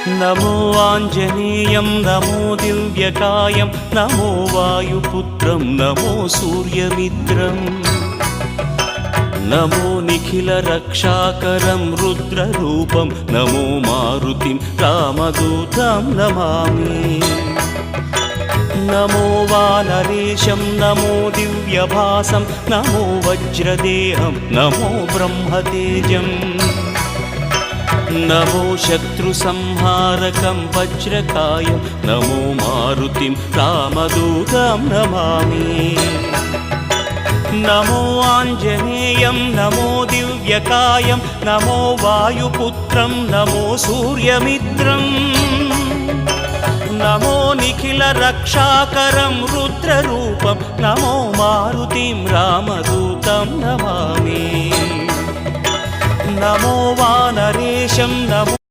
नमो आञ्जनेयं नमो दिव्यकायं नमो वायुपुत्रं नमो सूर्यमित्रम् नमो निखिलरक्षाकरं रुद्ररूपं नमो मारुतिं रामदूतं Namami नमो वानरेशं नमो दिव्यभासं नमो वज्रदेहं नमो ब्रह्मतेजम् नमो शत्रुसंहारकं वज्रकायं नमो मारुतिं रामदूतं Namami नमो आञ्जनेयं नमो दिव्यकायं नमो वायुपुत्रं नमो सूर्यमित्रम् नमो निखिलरक्षाकरं रुद्ररूपं नमो मारुतिं रामदूतं Namami नमो वानरेशं नमो